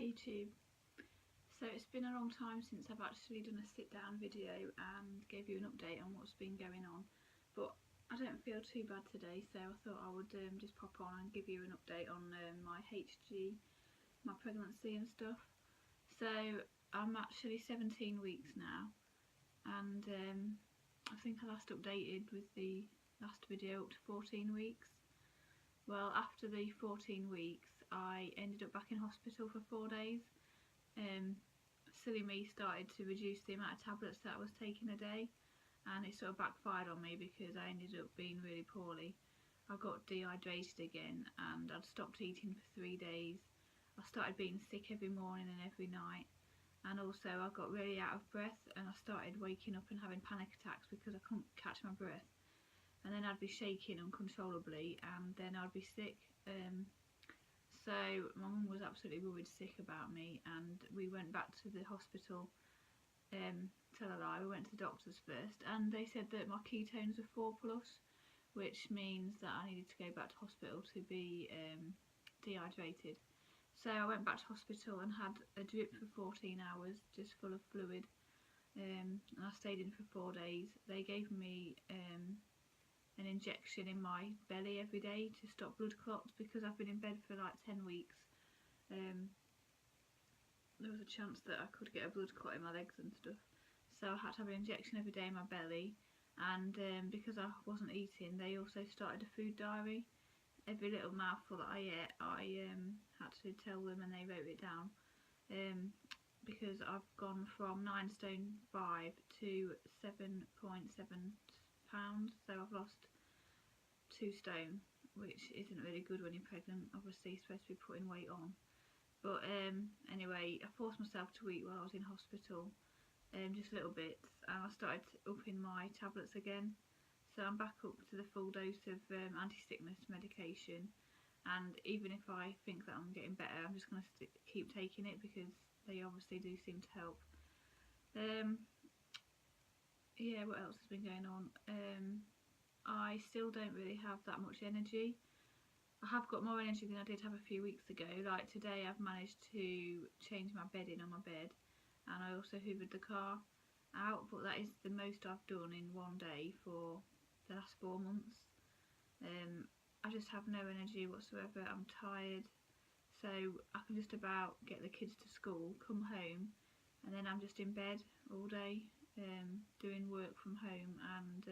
Hi YouTube. So it's been a long time since I've actually done a sit down video and gave you an update on what's been going on, but I don't feel too bad today, so I thought I would just pop on and give you an update on my HG, my pregnancy and stuff. So I'm actually 17 weeks now, and I think I last updated with the last video up to 14 weeks. Well, after the 14 weeks I ended up back in hospital for 4 days. Silly me started to reduce the amount of tablets that I was taking a day, and it sort of backfired on me because I ended up being really poorly. I got dehydrated again and I'd stopped eating for 3 days. I started being sick every morning and every night, and also I got really out of breath and I started waking up and having panic attacks because I couldn't catch my breath, and then I'd be shaking uncontrollably and then I'd be sick. So my mum was absolutely worried sick about me, and we went back to the hospital. Tell a lie, we went to the doctors first and they said that my ketones were 4+, which means that I needed to go back to hospital to be dehydrated. So I went back to hospital and had a drip for 14 hours just full of fluid, and I stayed in for 4 days. They gave me an injection in my belly every day to stop blood clots because I've been in bed for like 10 weeks. There was a chance that I could get a blood clot in my legs and stuff, so I had to have an injection every day in my belly. And because I wasn't eating, they also started a food diary. Every little mouthful that I ate, I had to tell them and they wrote it down, because I've gone from 9 stone 5 to 7.7 pounds, so I've lost 2 stone, which isn't really good when you're pregnant. Obviously you're supposed to be putting weight on, but anyway, I forced myself to eat while I was in hospital, just little bits, and I started upping my tablets again, so I'm back up to the full dose of anti-sickness medication. And even if I think that I'm getting better, I'm just going to keep taking it because they obviously do seem to help. Yeah, what else has been going on? I still don't really have that much energy. I have got more energy than I did have a few weeks ago. Like today I've managed to change my bedding on my bed, and I also hoovered the car out, but that is the most I've done in one day for the last 4 months. I just have no energy whatsoever. I'm tired, so I can just about get the kids to school, come home, and then I'm just in bed all day, doing work from home and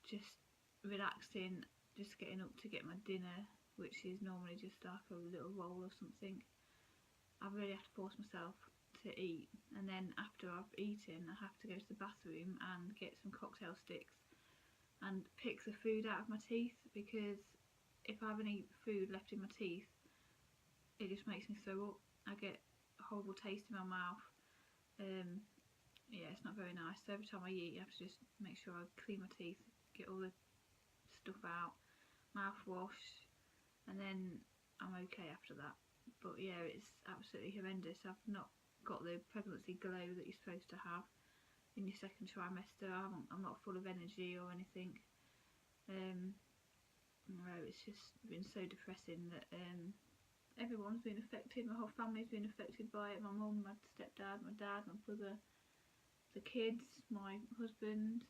just relaxing, just getting up to get my dinner, which is normally just like a little roll or something. I really have to force myself to eat, and then after I've eaten I have to go to the bathroom and get some cocktail sticks and pick the food out of my teeth, because if I have any food left in my teeth it just makes me throw up. I get a horrible taste in my mouth. Yeah, it's not very nice. So every time I eat I have to just make sure I clean my teeth, get all the stuff out, mouthwash, and then I'm okay after that. But yeah, it's absolutely horrendous. I've not got the pregnancy glow that you're supposed to have in your second trimester. I'm not full of energy or anything. No, it's just been so depressing that everyone's been affected. My whole family's been affected by it. My mum, my stepdad, my dad, my brother, the kids, my husband.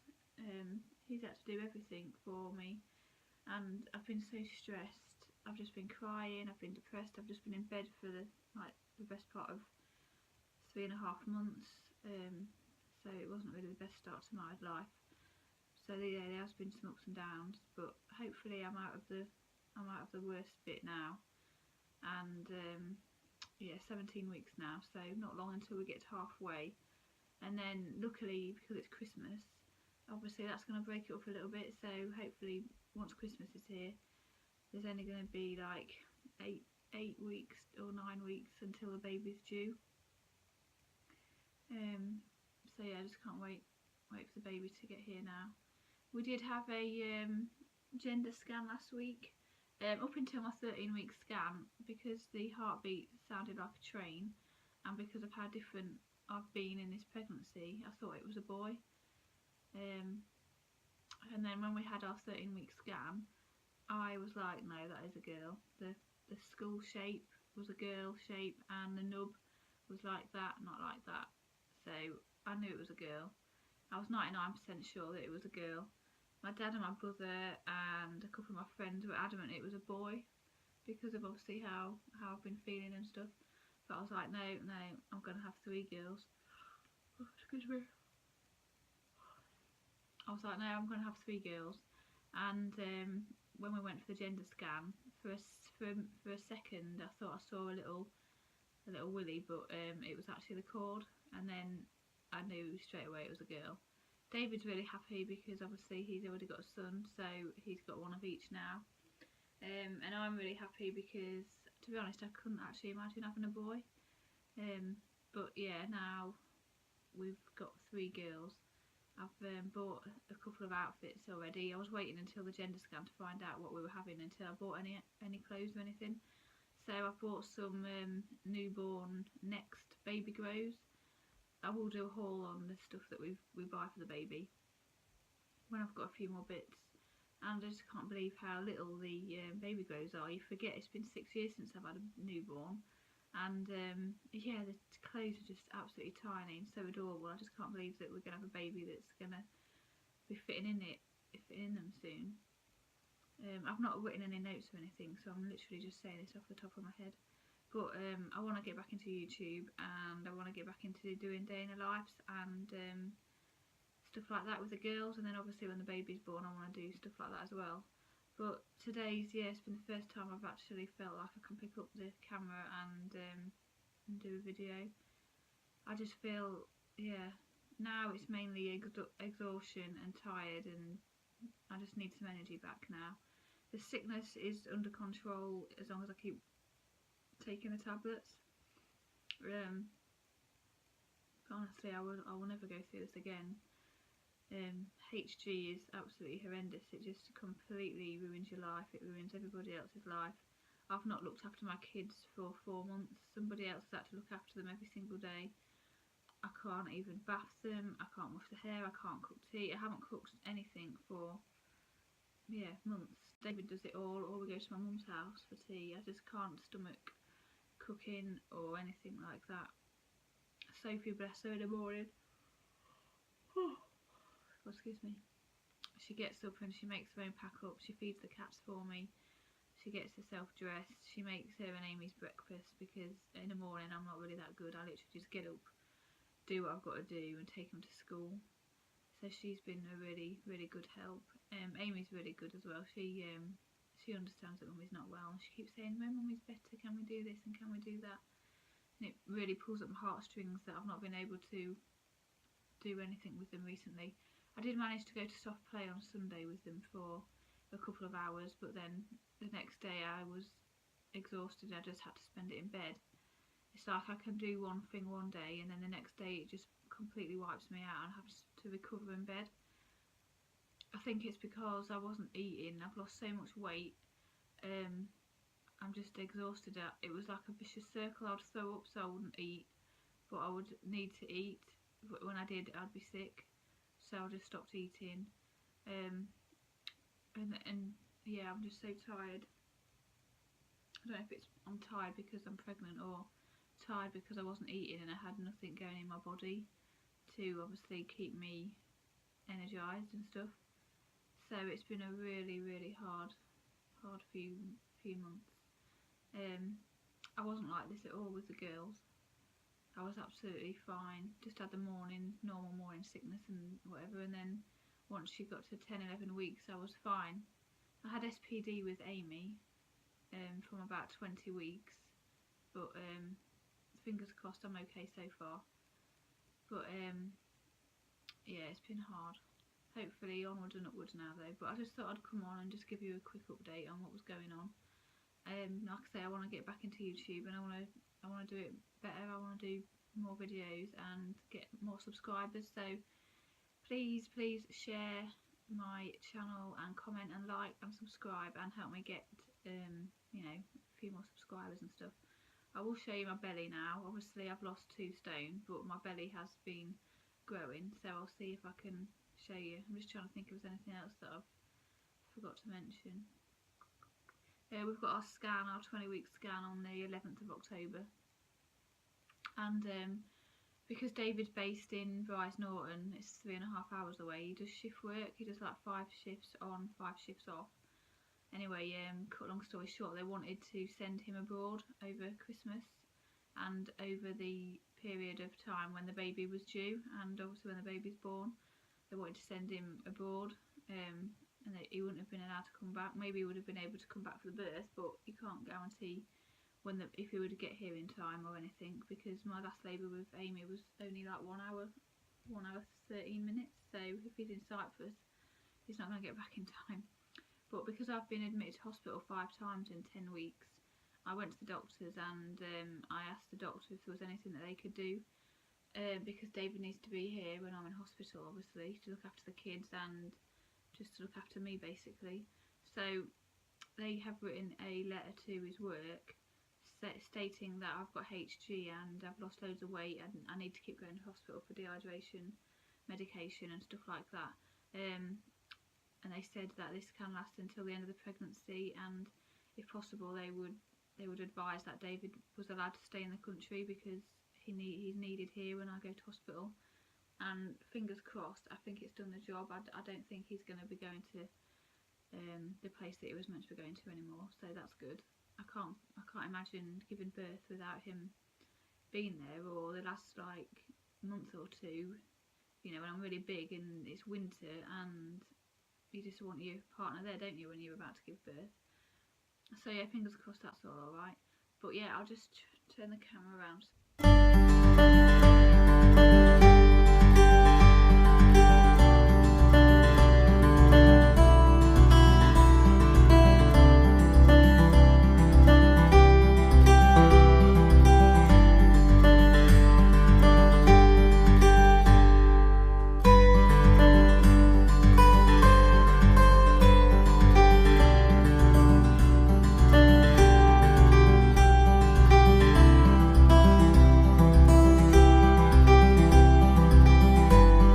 He's had to do everything for me, and I've been so stressed. I've just been crying, I've been depressed, I've just been in bed for the best part of 3.5 months. So it wasn't really the best start to my life. So yeah, there has been some ups and downs, but hopefully I'm out of the worst bit now. And yeah, 17 weeks now, so not long until we get to halfway. And then luckily, because it's Christmas, obviously that's going to break it up a little bit, so hopefully once Christmas is here there's only going to be like 8 weeks or 9 weeks until the baby's due. So yeah, I just can't wait for the baby to get here now. We did have a gender scan last week. Up until my 13-week scan, because the heartbeat sounded like a train, and because of how different I've been in this pregnancy, I thought it was a boy. And then when we had our 13-week scan, I was like, no, that is a girl. The skull shape was a girl shape, and the nub was like that, not like that. So I knew it was a girl. I was 99% sure that it was a girl. My dad and my brother and a couple of my friends were adamant it was a boy because of obviously how I've been feeling and stuff. But I was like, no, I'm going to have 3 girls. Oh, excuse me. I was like, no, I'm going to have 3 girls. And when we went for the gender scan, for a second I thought I saw a little willy, but it was actually the cord, and then I knew straight away it was a girl. David's really happy because obviously he's already got a son, so he's got one of each now. And I'm really happy because, to be honest, I couldn't actually imagine having a boy. But yeah, now we've got 3 girls. I've bought a couple of outfits already. I was waiting until the gender scan to find out what we were having until I bought any clothes or anything. So I've bought some newborn Next baby grows. I will do a haul on the stuff that we buy for the baby when I've got a few more bits. And I just can't believe how little the baby grows are. You forget it's been 6 years since I've had a newborn, and yeah, the clothes are just absolutely tiny and so adorable. I just can't believe that we're going to have a baby that's going to be fitting in them soon. I've not written any notes or anything, so I'm literally just saying this off the top of my head. But I want to get back into YouTube, and I want to get back into doing day in the lives and stuff like that with the girls. And then obviously when the baby's born, I want to do stuff like that as well. But today's, yeah, it's been the first time I've actually felt like I can pick up the camera and do a video. I just feel, yeah, now it's mainly exhaustion and tired, and I just need some energy back now. The sickness is under control as long as I keep taking the tablets. Honestly, I will never go through this again. HG is absolutely horrendous. It just completely ruins your life. It ruins everybody else's life. I've not looked after my kids for 4 months. Somebody else has had to look after them every single day. I can't even bath them. I can't wash the hair. I can't cook tea. I haven't cooked anything for, yeah, months. David does it all, or we go to my mum's house for tea. I just can't stomach cooking or anything like that. Sophie, bless her, in the morning, oh, excuse me, she gets up and she makes her own pack up. She feeds the cats for me. She gets herself dressed. She makes her and Amy's breakfast, because in the morning I'm not really that good. I literally just get up, do what I've got to do, and take them to school. So she's been a really, really good help. Amy's really good as well. She understands that Mummy's not well, and she keeps saying, "My Mummy's better, can we do this and can we do that?" And it really pulls at my heartstrings that I've not been able to do anything with them recently. I did manage to go to soft play on Sunday with them for a couple of hours, but then the next day I was exhausted. I just had to spend it in bed. It's like I can do one thing one day, and then the next day it just completely wipes me out and I have to recover in bed. I think it's because I wasn't eating. I've lost so much weight. I'm just exhausted. It was like a vicious circle. I would throw up, so I wouldn't eat, but I would need to eat. But when I did, I'd be sick, so I just stopped eating. And yeah, I'm just so tired. I don't know if I'm tired because I'm pregnant, or tired because I wasn't eating and I had nothing going in my body to obviously keep me energised and stuff. So it's been a really, really hard few months. I wasn't like this at all with the girls. I was absolutely fine. Just had the normal morning sickness and whatever, and then once she got to 10-11 weeks I was fine. I had SPD with Amy from about 20 weeks, but fingers crossed I'm okay so far. But yeah, it's been hard. Hopefully onwards and upwards now though. But I just thought I'd come on and just give you a quick update on what was going on. Like I say, I want to get back into YouTube, and I want to do it better. I want to do more videos and get more subscribers. So please share my channel and comment and like and subscribe and help me get you know, a few more subscribers and stuff. I will show you my belly now. Obviously I've lost 2 stone, but my belly has been growing, so I'll see if I can show you. I'm just trying to think if there's anything else that I've forgot to mention. We've got our scan, our 20-week scan on the 11th of October. And because David's based in Brize Norton, it's 3.5 hours away, he does shift work. He does like 5 shifts on, 5 shifts off. Anyway, cut long story short, they wanted to send him abroad over Christmas and over the period of time when the baby was due, and obviously when the baby's born. They wanted to send him abroad, and he wouldn't have been allowed to come back. Maybe he would have been able to come back for the birth, but you can't guarantee if he would get here in time or anything, because my last labour with Amy was only like 1 hour 13 minutes, so if he's in Cyprus he's not going to get back in time. But because I've been admitted to hospital 5 times in 10 weeks, I went to the doctors and I asked the doctor if there was anything that they could do, because David needs to be here when I'm in hospital, obviously, to look after the kids and just to look after me basically. So they have written a letter to his work stating that I've got HG and I've lost loads of weight and I need to keep going to hospital for dehydration medication and stuff like that. And they said that this can last until the end of the pregnancy, and if possible they would advise that David was allowed to stay in the country because he's needed here when I go to hospital. And fingers crossed, I think it's done the job. I don't think he's going to be going to the place that he was meant to be going to anymore, so that's good. I can't imagine giving birth without him being there, or the last like month or two, you know, when I'm really big and it's winter and you just want your partner there, don't you, when you're about to give birth. So yeah, fingers crossed that's all alright. But yeah, I'll just turn the camera around.